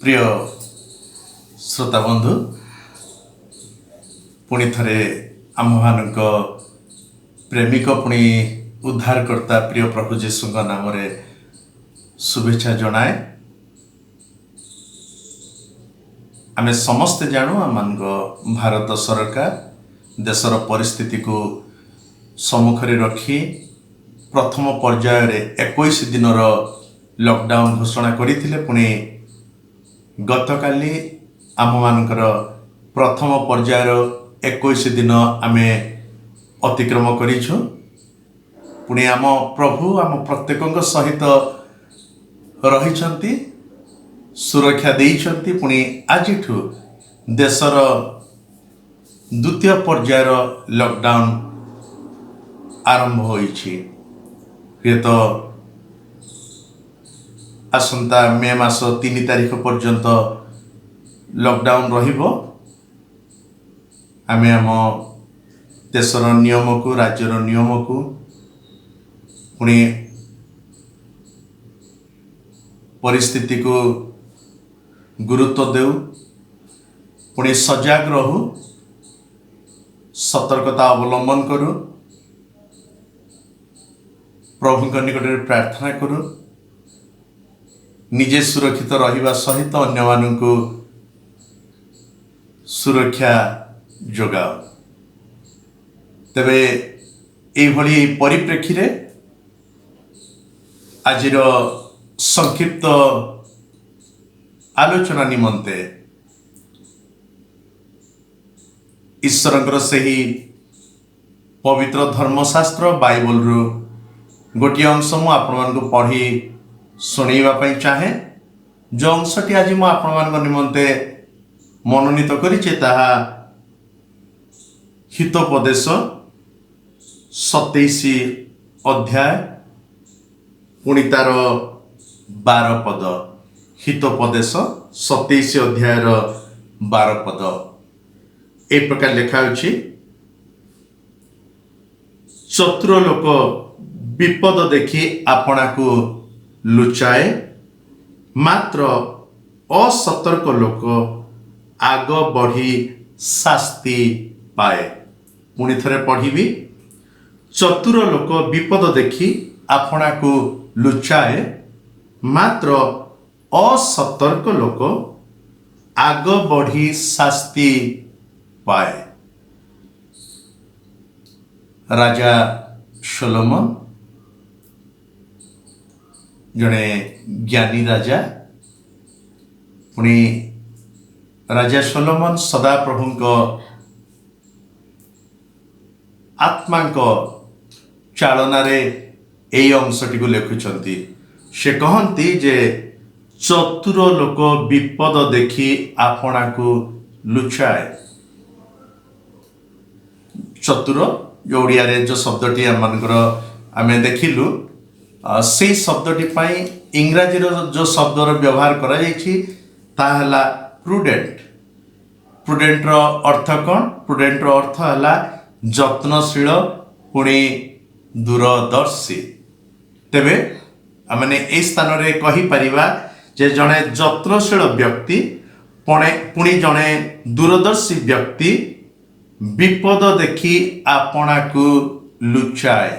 प्रिय श्रोता बंधु पुणी थरे आम्भमानक प्रेमिक पुणी उद्धारकर्ता प्रिय प्रभु जीशु नाम रे शुभेच्छा जनाए। आमे समस्ते जानू आम भारत सरकार देशर परिस्थिति को सम्मुख रखी प्रथम पर्याय रे 21 दिन लॉकडाउन घोषणा करथिले। पुणी गतकाली आम मानकर प्रथम पर्यायर 21 दिन आमे अतिक्रम करिछु। पुणी आम प्रभु आम प्रत्येक सहित रहिछंती, सुरक्षा देइछंती। पुणी आजिठु देशर द्वितीय पर्यायर लॉकडाउन आरंभ होइछि। ये तो आसंता मे मास 3 तारिख पर्यंत लॉकडाउन रहिबो। आमे आम देशर नियम को राज्यर नियम को पुणी परिस्थिति को गुरुत्व देउ, पुणी सजग रहू, सतर्कता अवलंबन करू, प्रभु निकट में प्रार्थना करू, निजे सुरक्षित रहिबा सहित अन्य मानकु सुरक्षा जोगाओ। तेबे एई भली परिप्रेक्षी रे आजिर संक्षिप्त आलोचना निमंते ईश्वरंकर सही पवित्र धर्मशास्त्र बाइबल रु गोटे अंश मु आपण पढ़ी शुणा चाहे। जो अंशटी आज मु आपण निमंते मनोनीत करिचे ताहा हितोपदेश 27 अध्याय पुणी तार 12 पद। हितोपदेश 27 अध्याय 12 पद ए प्रकार लिखा अछि। चतुर लोक विपद देखि आपना को लुचाए, मात्र असतर्क लोक आग बढ़ी शास्ति पाए। पुणी थरे पढ़िबी। चतुर लोक विपद देखि आपना को लुचाए, मात्र असतर्क लोक आग बढ़ी शास्ति पाए। राजा शलोमन जड़े ज्ञानी राजा। पुणी राजा शलोमन सदा प्रभु आत्मा चालना रे एई अंशटी को लिखुचंती। से कहती जे चतुर लोक विपद देखि आपना को लुचाए। चतुर जो ओडिया रे जो शब्दटी आमे देखिलु से शब्दटी पाई इंग्राजी जो शब्दर व्यवहार करा जायछि ताहला प्रुडेंट। प्रुडेंट रो अर्थ कौन? प्रुडेंट रो अर्थ हला जत्नशील पुणी दूरदर्शी। तेबे आमने ए स्थान रे कहि परिबा जे जणे जत्नशील व्यक्ति पुणी जणे दूरदर्शी व्यक्ति विपद देखि आपना को लुचाए।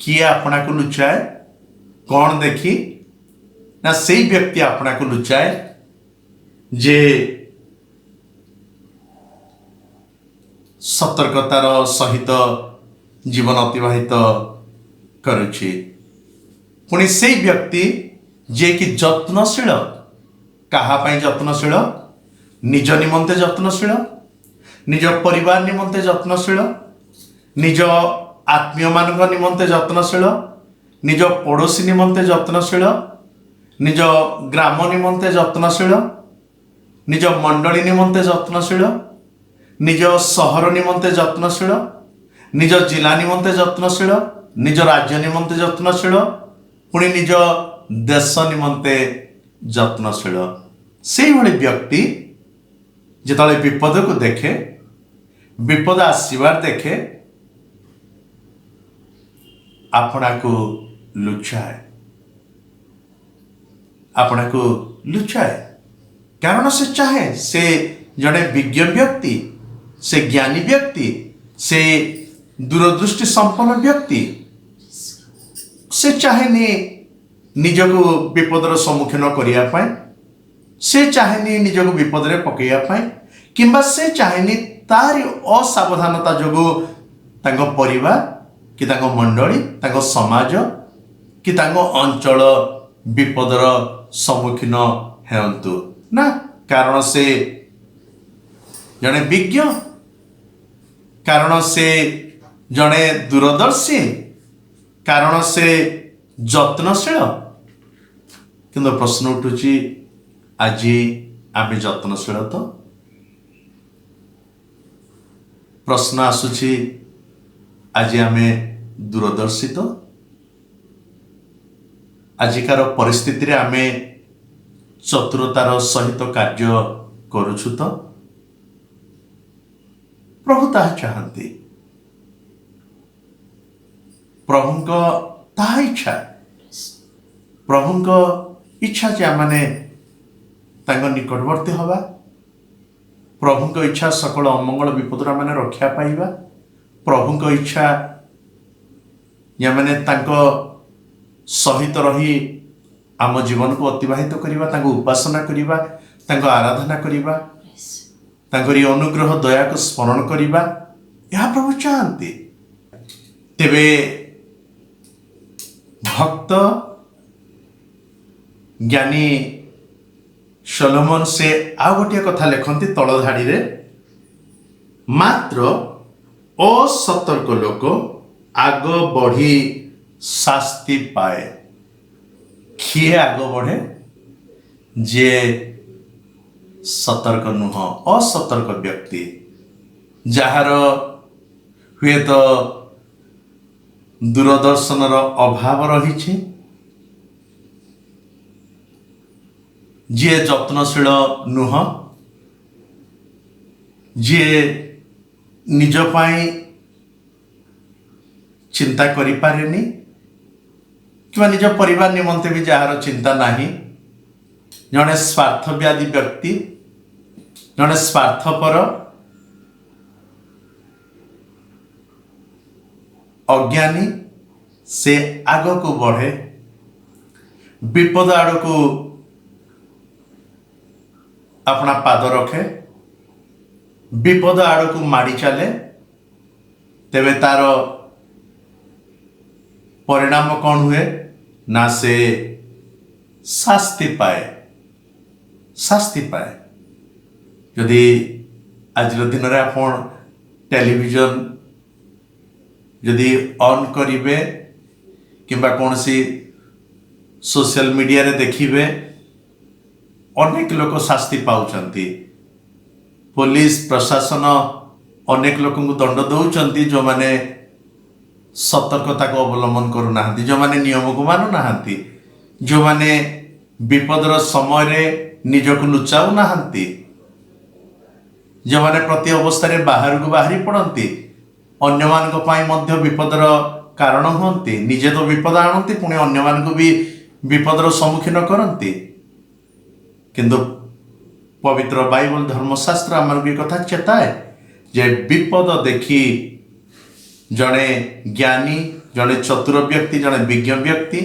किए आपना को लुचाए? कौन देखी ना से व्यक्ति आपना को लुचाए जे सतर्कतार सहित जीवन अतिबाहित करुछि। पुणी से व्यक्ति जे कि जत्नशील। कहा पाई जत्नशील? निज निमंते जत्नशील, निज परिवार निमंते जत्नशील, निज आत्मीय मान निमंते जत्नशील, निज पड़ोशी निमंते जत्नशील, निज ग्राम निमंते जत्नशील, निज मंडली निमंते जत्नशील, निज सहर निमंते जत्नशील, निज जिला निमंते जत्नशील, निज राज्य निमंते जत्नशील, पुणी निज देश निमंते जत्नशील। से भली व्यक्ति जेतले विपद को देखे, विपद आसीबार देखे, आपना को लुचाए, आपना को लुचाए। कारण से चाहे से जड़े विज्ञ व्यक्ति, से ज्ञानी व्यक्ति, से दूरदृष्टि संपन्न व्यक्ति से चाहेनी निजको विपदर सम्मुखीन करने, से चाहेनी निजको विपद में पकड़ा किंबा से चाहेनी तारी असावधानता जो तांको परिवार कि तांको मंडली, तांको समाज कि तांको अंचल विपदर सम्मुखीन हेतु ना। कारण से जड़े विज्ञ, कारण से जड़े दूरदर्शी, कारण से जत्नशील। किंतु प्रश्न उठुची आज आम जत्नशील तो? प्रश्न आसुची आज आम दूरदर्शी तो? आजिकार परिस्थिति रे आम चतुरतार सहित कार्य करुछु तो? प्रभु ताहा चाहती, प्रभुंक ताहा इच्छा, प्रभुंक इच्छा जे आमने तांको निकटवर्ती हवा, प्रभुंक इच्छा सकल अमंगल विपद माने रक्षा पाइबा, प्रभुंक इच्छा या माने तांको सहित रही आम जीवन को अतिबाहित करिबा, तांको उपासना करिबा, तांको आराधना करिबा, तांकरी अनुग्रह दया को स्मरण करिबा, यह प्रभु चाहती। तेबे भक्त ज्ञानी शलोमन से आ गोटे कथा लिखती तल धाड़ी रे, मात्र असतर्क लोक आग बढ़ी शास्ति पाए। किए आग बढ़े? जे सतर्क नुह, असतर्क व्यक्ति, जार हुए तो दूरदर्शनर अभाव रही, जे जत्नशील नुह, जे निज पाई चिंता करि पारेनी कि निज परिवार निमंते भी जार चिंता नहीं, जड़े स्वार्थव्यादी व्यक्ति, जड़े स्वार्थपर अज्ञानी, से आग को बढ़े, विपद आड़ को अपना पाद रखे, विपद आड़ को माड़ी चले, तेबे तार परिणाम कौन हुए ना? से शास्ति पाए, शास्ति पाए। यदि आज दिन में आप टेलीविजन यदि ऑन करिवे किंबा कौन सी सोशल मीडिया रे देखिवे, अनेक लोक शास्ति पाउचंती, पुलिस प्रशासन अनेक लोक को दंड दौरान जो माने सतर्कता को अवलंबन करूना, जो माने नियम को मानु ना, जो माने विपदर समय रे निजक लुचाऊ ना, जो माने प्रति अवस्था बाहर को बाहरी पड़ती, अन्य मानक पाई मध्य विपदर कारण हुंती, निजे तो विपद आणती, पुणी अन्य मानक भी विपदर सम्मुखीन करती। किंतु पवित्र बाइबल धर्मशास्त्र आमर भी कथा चेताए जे विपद देखी जड़े ज्ञानी, जड़े चतुर व्यक्ति, जड़े विज्ञ व्यक्ति,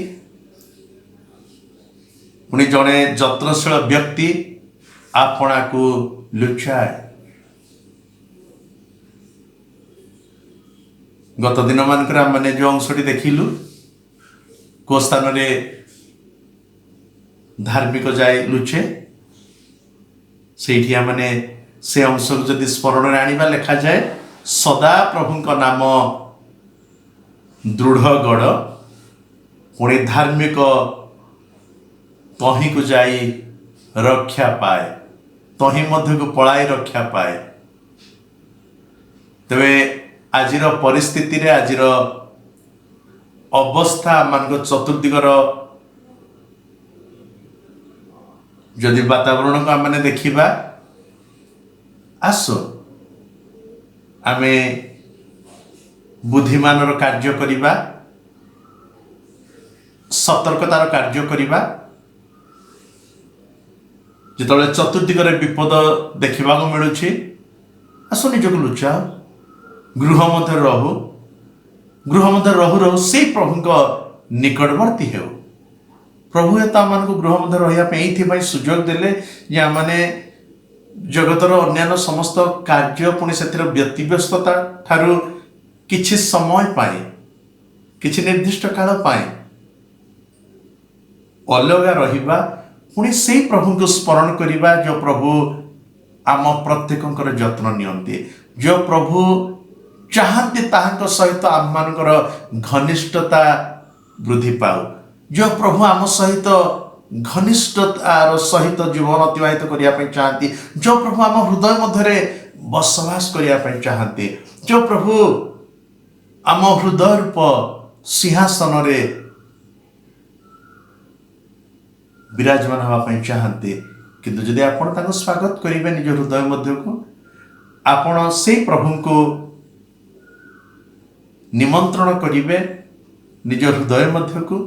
पुणी जड़े जत्नशील व्यक्ति आपना को लुचाए। गत दिन मानक मैंने जो अंशटी देखिलु, को स्थान रे धार्मिक जाए लुचे, से मैंने से अंश को जदि स्मरण आनिबा लेखा जाए, सदा प्रभुंक नाम दृढ़ गढ़, पुणी धार्मिक तही को जाई रक्षा पाए, तही मध्य को पलाई रक्षा पाए। तेरे आजिर परिस्थिति रे, आजिर अवस्था मान चतुर्दिगर जदि वातावरण को आम देखा, आसो आमे बुद्धिमान कार्य करिबा, सतर्कतार कार्य करिबा, ଯେତେବେଳେ ଚତୁର୍ଦିଗରେ ବିପଦ ଦେଖିବାକୁ ମିଳୁଛି, ଆସ ନିଜକୁ ଲୁଚାଅ, ଗୃହ ମଧ୍ୟରେ ରହୁ, ଗୃହ ମଧ୍ୟରେ ରହୁ ରହୁ ସେଇ ପ୍ରଭୁଙ୍କ ନିକଟବର୍ତ୍ତୀ ହେଉ। ପ୍ରଭୁ ତ ଆମମାନଙ୍କୁ ଗୃହ ମଧ୍ୟରେ ରହିବା ପାଇଁ ଏଇଥିପାଇଁ ସୁଯୋଗ ଦେଲେ ଯେ ଆମମାନେ ଜଗତର ଅନ୍ୟାନ୍ୟ ସମସ୍ତ କାର୍ଯ୍ୟ ପୁଣି ସେଥିର ବ୍ୟତିବ୍ୟସ୍ତତା ଠାରୁ କିଛି ସମୟ ପାଇଁ, କିଛି ନିର୍ଦ୍ଦିଷ୍ଟ କାଳ ପାଇଁ ଅଲଗା ରହିବା, ପୁଣି ସେଇ ପ୍ରଭୁଙ୍କୁ ସ୍ମରଣ କରିବା ଯେଉଁ ପ୍ରଭୁ ଆମ ପ୍ରତ୍ୟେକଙ୍କର ଯତ୍ନ ନିଅନ୍ତି, ଯେଉଁ ପ୍ରଭୁ ଚାହାନ୍ତି ତାହାଙ୍କ ସହିତ ଆମମାନଙ୍କର ଘନିଷ୍ଠତା ବୃଦ୍ଧି ପାଉ, ଯେଉଁ ପ୍ରଭୁ ଆମ ସହିତ ଘନିଷ୍ଠତାର ସହିତ ଜୀବନ ଅତିବାହିତ କରିବା ପାଇଁ ଚାହାନ୍ତି, ଯେଉଁ ପ୍ରଭୁ ଆମ ହୃଦୟ ମଧ୍ୟରେ ବସବାସ କରିବା ପାଇଁ ଚାହାନ୍ତି, ଯେଉଁ ପ୍ରଭୁ ଆମ ହୃଦୟ ରୂପ ସିଂହାସନରେ ବିରାଜମାନ ହେବା ପାଇଁ ଚାହାନ୍ତି। କିନ୍ତୁ ଯଦି ଆପଣ ତାଙ୍କୁ ସ୍ୱାଗତ କରିବେ ନିଜ ହୃଦୟ ମଧ୍ୟକୁ, ଆପଣ ସେଇ ପ୍ରଭୁଙ୍କୁ ନିମନ୍ତ୍ରଣ କରିବେ ନିଜ ହୃଦୟ ମଧ୍ୟକୁ,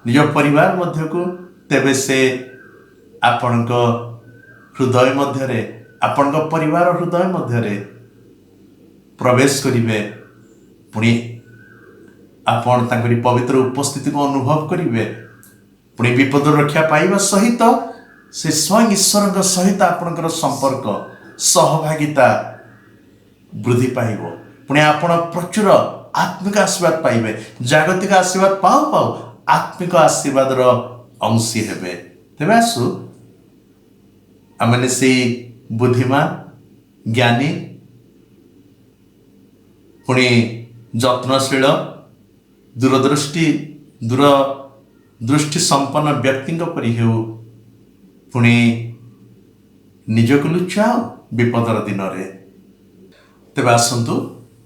ନିଜ ପରିବାର ମଧ୍ୟକୁ, ତେବେ ସେ ଆପଣଙ୍କ ହୃଦୟ ମଧ୍ୟରେ, ଆପଣଙ୍କ ପରିବାର ହୃଦୟ ମଧ୍ୟରେ ପ୍ରବେଶ କରିବେ। ପୁଣି ଆପଣ ତାଙ୍କରି ପବିତ୍ର ଉପସ୍ଥିତିକୁ ଅନୁଭବ କରିବେ। ପୁଣି ବିପଦରୁ ରକ୍ଷା ପାଇବା ସହିତ ସେ ସ୍ୱୟଂ ଈଶ୍ୱରଙ୍କ ସହିତ ଆପଣଙ୍କର ସମ୍ପର୍କ, ସହଭାଗିତା ବୃଦ୍ଧି ପାଇବ। ପୁଣି ଆପଣ ପ୍ରଚୁର ଆତ୍ମିକ ଆଶୀର୍ବାଦ ପାଇବେ। ଜାଗତିକ ଆଶୀର୍ବାଦ ପାଉ ପାଉ ଆତ୍ମିକ ଆଶୀର୍ବାଦର ଅଂଶୀ ହେବେ। ତେବେ ଆସୁ ଆମେ ସେଇ ବୁଦ୍ଧିମାନ, ଜ୍ଞାନୀ, ପୁଣି ଯତ୍ନଶୀଳ, ଦୂରଦୃଷ୍ଟି ସମ୍ପନ୍ନ ବ୍ୟକ୍ତିଙ୍କ ପରି ହେଉ। ପୁଣି ନିଜକୁ ଲୁଚାଅ ବିପଦର ଦିନରେ। ତେବେ ଆସନ୍ତୁ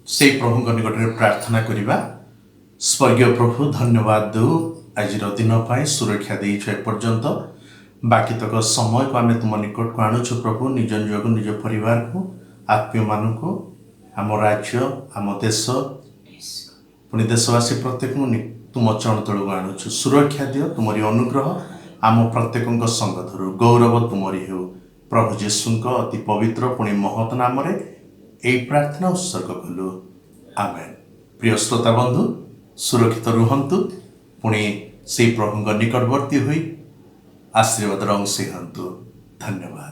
ସେଇ ପ୍ରଭୁଙ୍କ ନିକଟରେ ପ୍ରାର୍ଥନା କରିବା। ସ୍ୱର୍ଗୀୟ ପ୍ରଭୁ, ଧନ୍ୟବାଦ ଦେଉ ଆଜିର ଦିନ ପାଇଁ, ସୁରକ୍ଷା ଦେଇଛ ଏପର୍ଯ୍ୟନ୍ତ। ବାକିତକ ସମୟକୁ ଆମେ ତୁମ ନିକଟକୁ ଆଣୁଛୁ ପ୍ରଭୁ, ନିଜ ନିଜକୁ, ନିଜ ପରିବାରକୁ, ଆତ୍ମୀୟମାନଙ୍କୁ, ଆମ ରାଜ୍ୟ, ଆମ ଦେଶ, ପୁଣି ଦେଶବାସୀ ପ୍ରତ୍ୟେକଙ୍କୁ ତୁମ ଚରଣ ତଳକୁ ଆଣୁଛୁ। ସୁରକ୍ଷା ଦିଅ, ତୁମରି ଅନୁଗ୍ରହ ଆମ ପ୍ରତ୍ୟେକଙ୍କ ସଙ୍ଗ ଧରୁ। ଗୌରବ ତୁମରି ହେଉ। ପ୍ରଭୁ ଯୀଶୁଙ୍କ ଅତି ପବିତ୍ର ପୁଣି ମହତ୍ ନାମରେ ଏହି ପ୍ରାର୍ଥନା ଉତ୍ସର୍ଗ କଲୁ। ଆମେନ୍। ପ୍ରିୟ ଶ୍ରୋତା ବନ୍ଧୁ, ସୁରକ୍ଷିତ ରୁହନ୍ତୁ। ପୁଣି ସେଇ ପ୍ରଭୁଙ୍କ ନିକଟବର୍ତ୍ତୀ ହୋଇ ଆଶୀର୍ବାଦର ଅଂଶୀ ହୁଅନ୍ତୁ। ଧନ୍ୟବାଦ।